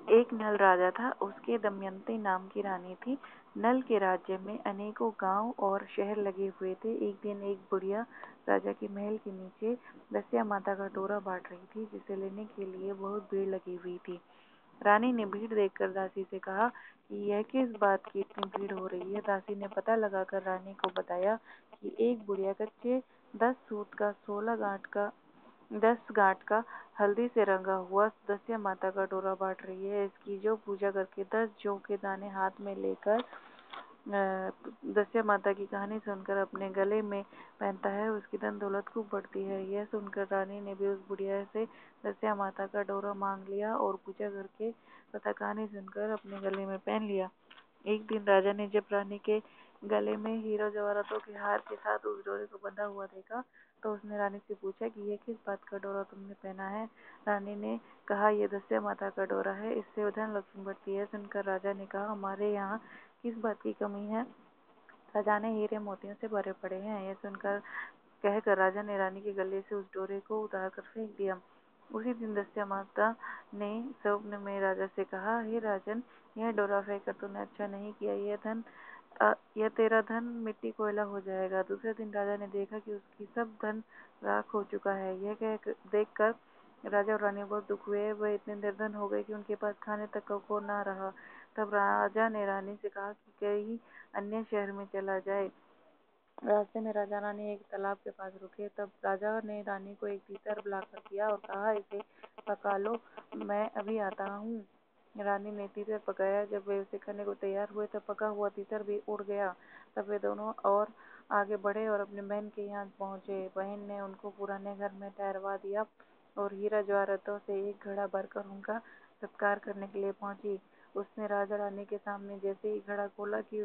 एक नल राजा था, उसके दमयंती नाम की रानी थी। नल के राज्य में अनेकों गांव और शहर लगे हुए थे। एक दिन एक बुढ़िया राजा के महल के नीचे दस्या माता का डोरा बांट रही थी, जिसे लेने के लिए बहुत भीड़ लगी हुई थी। रानी ने भीड़ देखकर दासी से कहा कि यह किस बात की इतनी भीड़ हो रही है। दासी ने पता लगाकर रानी को बताया कि एक बुढ़िया कच्चे 10 सूत का 16 गांठ का 10 गांठ का हल्दी से रंगा हुआ दस्या माता का डोरा बांट रही है। इसकी जो पूजा करके 10 जौ के दाने हाथ में लेकर दस्या माता की कहानी सुनकर अपने गले में पहनता है, उसकी धन दौलत खूब बढ़ती है। यह सुनकर रानी ने भी उस बुढ़िया से दस्या माता का डोरा मांग लिया और पूजा करके तथा कहानी सुनकर अपने गले में पहन लिया। एक दिन राजा ने जब रानी के गले में हीरा जवाहरातों के हार के साथ उस डोरे को बंधा हुआ देखा, तो उसने रानी से पूछा कि यह किस बात का डोरा तुमने पहना है। रानी ने कहा, यह दस्या माता का डोरा है, इससे धन लक्ष्मी बढ़ती है। सुनकर राजा ने कहा, हमारे यहाँ किस बात की कमी है? खजाने हीरे मोतियों से भरे पड़े हैं। यह सुनकर कहकर राजा ने रानी के गले से उस डोरे को उतार कर फेंक दिया। उसी दिन दस्या माता ने स्वप्न में राजा से कहा, हे राजन, यह डोरा फेंक कर तूने अच्छा नहीं किया। यह तेरा धन मिट्टी कोयला हो जाएगा। दूसरे दिन राजा ने देखा कि उसकी सब धन राख हो चुका है। यह देख कर राजा और रानी बहुत दुख हुए। वह इतने निर्धन हो गए कि उनके पास खाने तक को ना रहा। तब राजा ने रानी से कहा कि कहीं अन्य शहर में चला जाए। रास्ते में राजा रानी एक तालाब के पास रुके। तब राजा ने रानी को एक तीतर बुलाकर दिया और कहा, इसे पका लो, मैं अभी आता हूँ। रानी ने तीतर पकाया। जब वे उसे खाने को तैयार हुए तब पका हुआ तीतर भी उड़ गया। तब वे दोनों और आगे बढ़े और अपनी बहन के यहाँ पहुँचे। बहन ने उनको पुराने घर में ठहरवा दिया और हीरा जवाहरातों से एक घड़ा भरकर उनका सत्कार करने के लिए पहुंची। उसने राजा रानी के सामने जैसे ही घड़ा खोला कि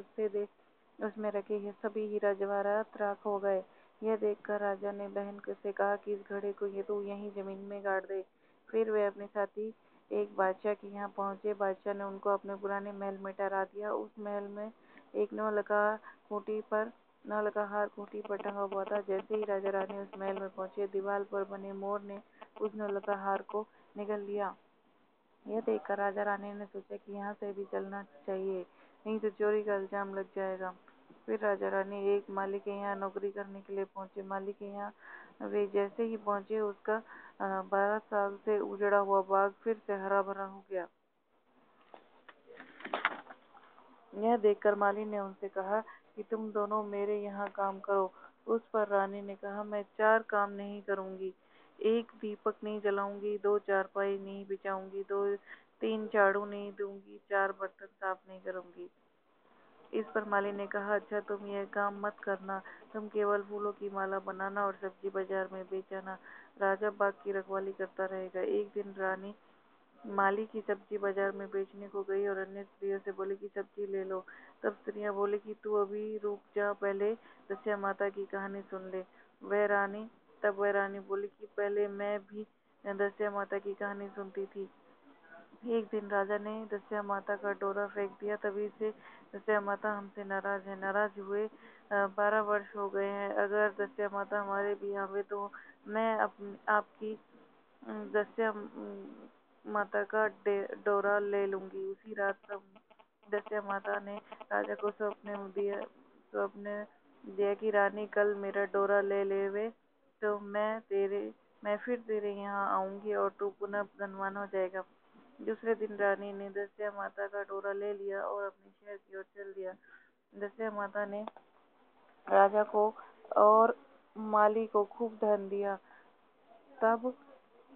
उसमें रखे सभी हीरा जवाहरात राख हो गए। यह देखकर राजा ने बहन से कहा कि इस घड़े को ये तो यहीं जमीन में गाड़ दे। फिर वे अपने साथी एक बादशाह के यहाँ पहुंचे। बादशाह ने उनको अपने पुराने महल में ठहरा दिया। उस महल में एक नौलखा हार खूंटी पर टंगा हुआ था। जैसे ही राजा रानी उस महल में पहुंचे, दीवार पर बने मोर ने उस नौलखा हार को निगल लिया। यह देखकर राजा रानी ने सोचा कि यहाँ से भी चलना चाहिए, नहीं तो चोरी का इल्जाम लग जाएगा। फिर राजा रानी एक माली के यहाँ नौकरी करने के लिए पहुंचे। माली के यहाँ वे जैसे ही पहुंचे, उसका 12 साल से उजड़ा हुआ बाग फिर से हरा भरा हो गया। यह देखकर माली ने उनसे कहा कि तुम दोनों मेरे यहाँ काम करो। उस पर रानी ने कहा, मैं 4 काम नहीं करूंगी। 1 दीपक नहीं जलाऊंगी, 2 चारपाई नहीं बिछाऊंगी, 3 झाड़ू नहीं दूंगी, 4 बर्तन साफ नहीं करूंगी। इस पर माली ने कहा, अच्छा तुम यह काम मत करना, तुम केवल फूलों की माला बनाना और सब्जी बाजार में बेचना। राजा बाग की रखवाली करता रहेगा। एक दिन रानी माली की सब्जी बाजार में बेचने को गई और अन्य स्त्रियों से बोली कि सब्जी ले लो। तब स्त्रियां बोली कि तू अभी रुक जा, पहले दस्या माता की कहानी सुन ले। वह रानी बोली कि पहले मैं भी दस्या माता की कहानी सुनती थी। एक दिन राजा ने दस्या माता का डोरा फेंक दिया। तभी से दस्या माता हमसे नाराज है। नाराज हुए 12 वर्ष हो गए हैं। अगर दस्या माता हमारे भी आवे तो मैं आपकी दस्या माता का डोरा ले लूंगी। उसी रात सब दस्या माता ने राजा को स्वप्न दिया कि रानी कल मेरा डोरा ले लेवे तो मैं फिर तेरे यहाँ आऊंगी और तू पुनः धनवान हो जाएगा। दूसरे दिन रानी ने दस्या माता का डोरा ले लिया और अपने शहर की ओर चल दिया। दस्या माता ने राजा को और माली को खूब धन दिया। तब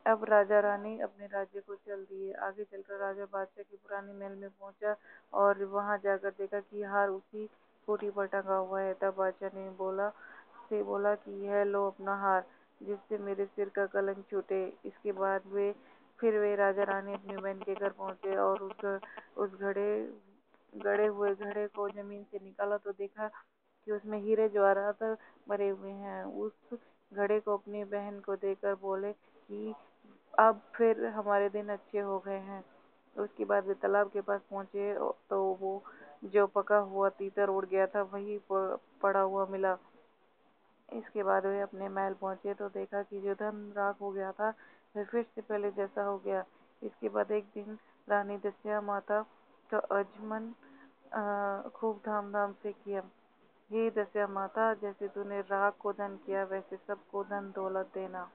अब राजा रानी अपने राज्य को चल दिए। आगे चलकर राजा बादशाह के पुराने महल में पहुंचा और वहां जाकर देखा कि हार उसी कोठी पर टंगा हुआ है। तब बादशाह ने बोला कि यह लो अपना हार, जिससे मेरे सिर का कलंक छूटे। इसके बाद वे राजा रानी अपनी बहन के घर पहुंचे और उस गड़े हुए घड़े को जमीन से निकाला तो देखा कि उसमें हीरे जवाहरात भरे हुए हैं। उस घड़े को अपनी बहन को देकर बोले कि अब फिर हमारे दिन अच्छे हो गए हैं। उसके बाद वे तालाब के पास पहुंचे तो वो जो पका हुआ तीतर उड़ गया था वही पड़ा हुआ मिला। इसके बाद वे अपने महल पहुंचे तो देखा कि जो धन राख हो गया था वह फिर से पहले जैसा हो गया। इसके बाद एक दिन रानी दस्या माता का आगमन खूब धूमधाम से किया। हे दस्या माता, जैसे तूने राग को धन किया वैसे सबको धन दौलत देना।